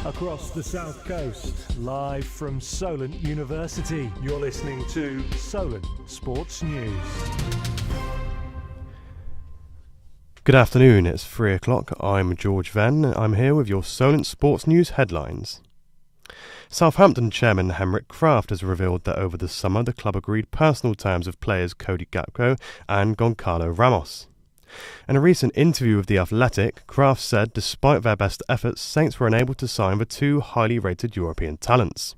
Across the South Coast, live from Solent University. You're listening to Solent Sports News. Good afternoon, it's 3 o'clock. I'm George Venn. I'm here with your Solent Sports News headlines. Southampton chairman Henrik Kraft has revealed that over the summer the club agreed personal terms with players Cody Gakpo and Goncalo Ramos. In a recent interview with The Athletic, Kraft said despite their best efforts, Saints were unable to sign the two highly rated European talents.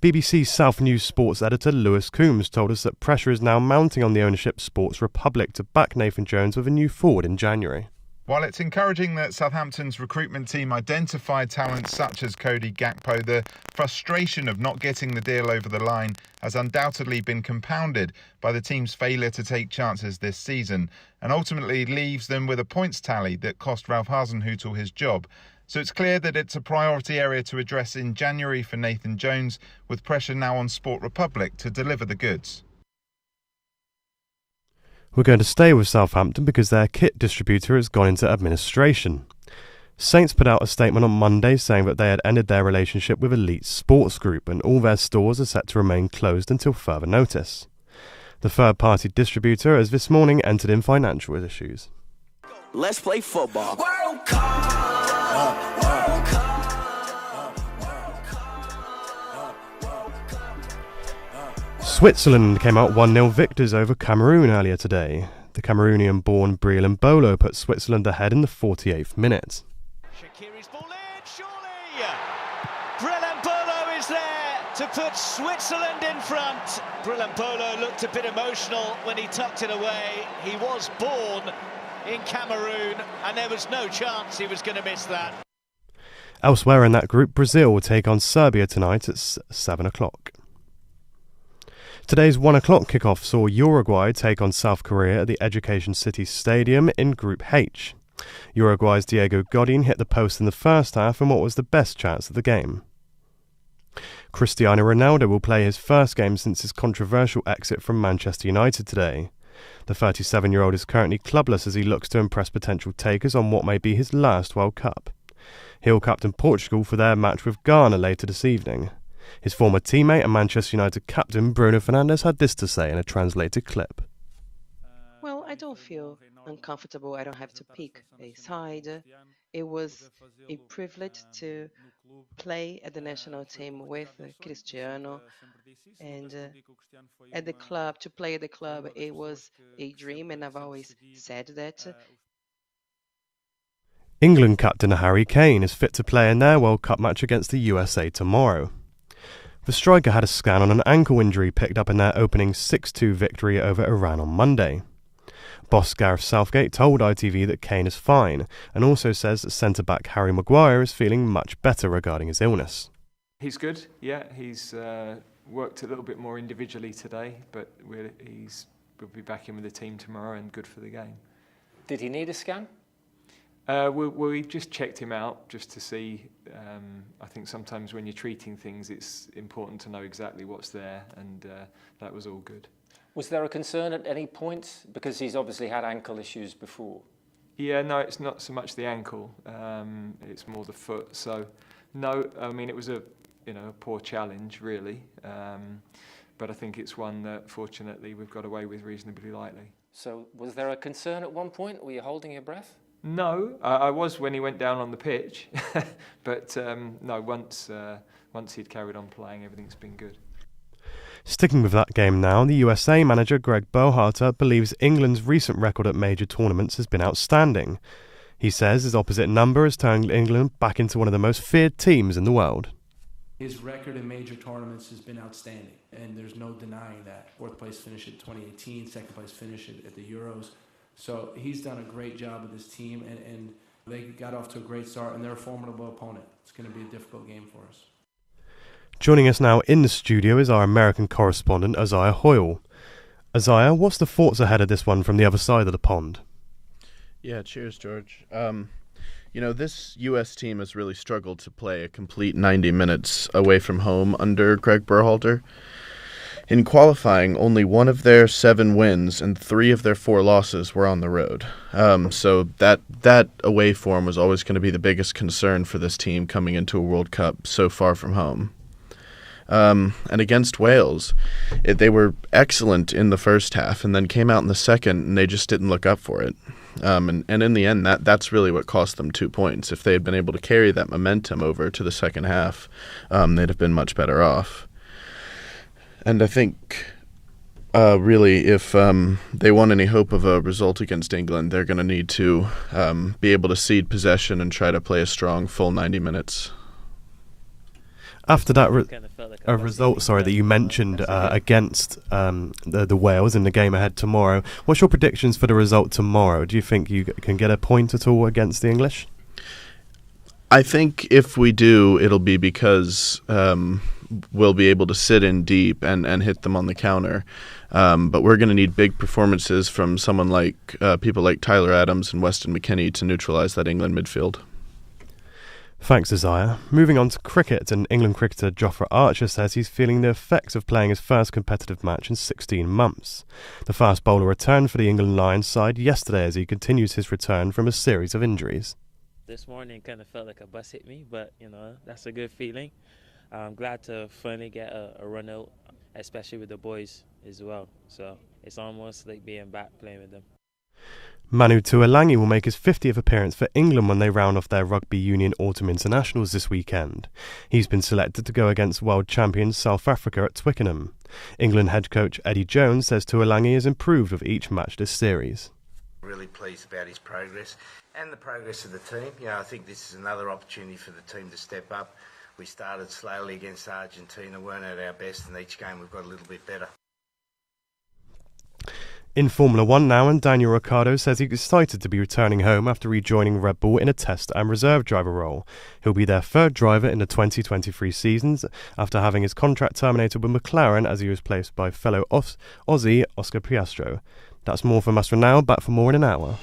BBC South News sports editor Lewis Coombs told us that pressure is now mounting on the ownership Sports Republic to back Nathan Jones with a new forward in January. While it's encouraging that Southampton's recruitment team identified talents such as Cody Gakpo, the frustration of not getting the deal over the line has undoubtedly been compounded by the team's failure to take chances this season, and ultimately leaves them with a points tally that cost Ralph Hasenhüttl his job. So it's clear that it's a priority area to address in January for Nathan Jones, with pressure now on Sport Republic to deliver the goods. We're going to stay with Southampton because their kit distributor has gone into administration. Saints put out a statement on Monday saying that they had ended their relationship with Elite Sports Group and all their stores are set to remain closed until further notice. The third-party distributor has this morning entered in financial issues. Let's play football. World Switzerland came out 1-0 victors over Cameroon earlier today. The Cameroonian-born Breel Mbolo put Switzerland ahead in the 48th minute. Shaqiri's ball in, surely! Breel Mbolo is there to put Switzerland in front. Breel Mbolo looked a bit emotional when he tucked it away. He was born in Cameroon and there was no chance he was going to miss that. Elsewhere in that group, Brazil will take on Serbia tonight at 7 o'clock. Today's 1 o'clock kickoff saw Uruguay take on South Korea at the Education City Stadium in Group H. Uruguay's Diego Godin hit the post in the first half in what was the best chance of the game. Cristiano Ronaldo will play his first game since his controversial exit from Manchester United today. The 37-year-old is currently clubless as he looks to impress potential takers on what may be his last World Cup. He'll captain Portugal for their match with Ghana later this evening. His former teammate and Manchester United captain Bruno Fernandes had this to say in a translated clip. Well, I don't feel uncomfortable. I don't have to pick a side. It was a privilege to play at the national team with Cristiano. And at the club, to play at the club, it was a dream, and I've always said that. England captain Harry Kane is fit to play in their World Cup match against the USA tomorrow. The striker had a scan on an ankle injury picked up in their opening 6-2 victory over Iran on Monday. Boss Gareth Southgate told ITV that Kane is fine and also says that centre-back Harry Maguire is feeling much better regarding his illness. He's good, yeah. He's worked a little bit more individually today, but we'll be back in with the team tomorrow and good for the game. Did he need a scan? We just checked him out just to see. I think sometimes when you're treating things, it's important to know exactly what's there, and that was all good. Was there a concern at any point? Because he's obviously had ankle issues before. Yeah, no, it's not so much the ankle. It's more the foot. So, no, I mean, it was a poor challenge, really. But I think it's one that, fortunately, we've got away with reasonably lightly. So, was there a concern at one point? Were you holding your breath? No, I was when he went down on the pitch, but no. Once he'd carried on playing, everything's been good. Sticking with that game now, the USA manager Greg Berhalter believes England's recent record at major tournaments has been outstanding. He says his opposite number has turned England back into one of the most feared teams in the world. His record in major tournaments has been outstanding, and there's no denying that. Fourth place finish at 2018, second place finish at the Euros. So he's done a great job with his team, and they got off to a great start, and they're a formidable opponent. It's going to be a difficult game for us. Joining us now in the studio is our American correspondent, Isaiah Hoyle. Isaiah, what's the thoughts ahead of this one from the other side of the pond? Yeah, cheers, George. This U.S. team has really struggled to play a complete 90 minutes away from home under Greg Berhalter. In qualifying, only one of their 7 wins and 3 of their 4 losses were on the road. So that away form was always going to be the biggest concern for this team coming into a World Cup so far from home. And against Wales, they were excellent in the first half and then came out in the second and they just didn't look up for it. And in the end, that's really what cost them 2 points. If they had been able to carry that momentum over to the second half, they'd have been much better off. And I think, really, if they want any hope of a result against England, they're going to need to be able to cede possession and try to play a strong full 90 minutes. After that result, that you mentioned against the Wales in the game ahead tomorrow, what's your predictions for the result tomorrow? Do you think you can get a point at all against the English? I think if we do, it'll be because we'll be able to sit in deep and hit them on the counter. But we're going to need big performances from someone like people like Tyler Adams and Weston McKennie to neutralise that England midfield. Thanks, Isaiah. Moving on to cricket, and England cricketer Jofra Archer says he's feeling the effects of playing his first competitive match in 16 months. The fast bowler returned for the England Lions side yesterday as he continues his return from a series of injuries. This morning kind of felt like a bus hit me, but that's a good feeling. I'm glad to finally get a run out, especially with the boys as well. So it's almost like being back playing with them. Manu Tuolangi will make his 50th appearance for England when they round off their Rugby Union Autumn Internationals this weekend. He's been selected to go against world champions South Africa at Twickenham. England head coach Eddie Jones says Tuolangi has improved with each match this series. Really pleased about his progress and the progress of the team. I think this is another opportunity for the team to step up. We started slowly against Argentina, weren't at our best, and each game we've got a little bit better. In Formula 1 now, and Daniel Ricciardo says he's excited to be returning home after rejoining Red Bull in a test and reserve driver role. He'll be their third driver in the 2023 seasons after having his contract terminated with McLaren as he was replaced by fellow Aussie Oscar Piastri. That's more from us for now, back for more in an hour.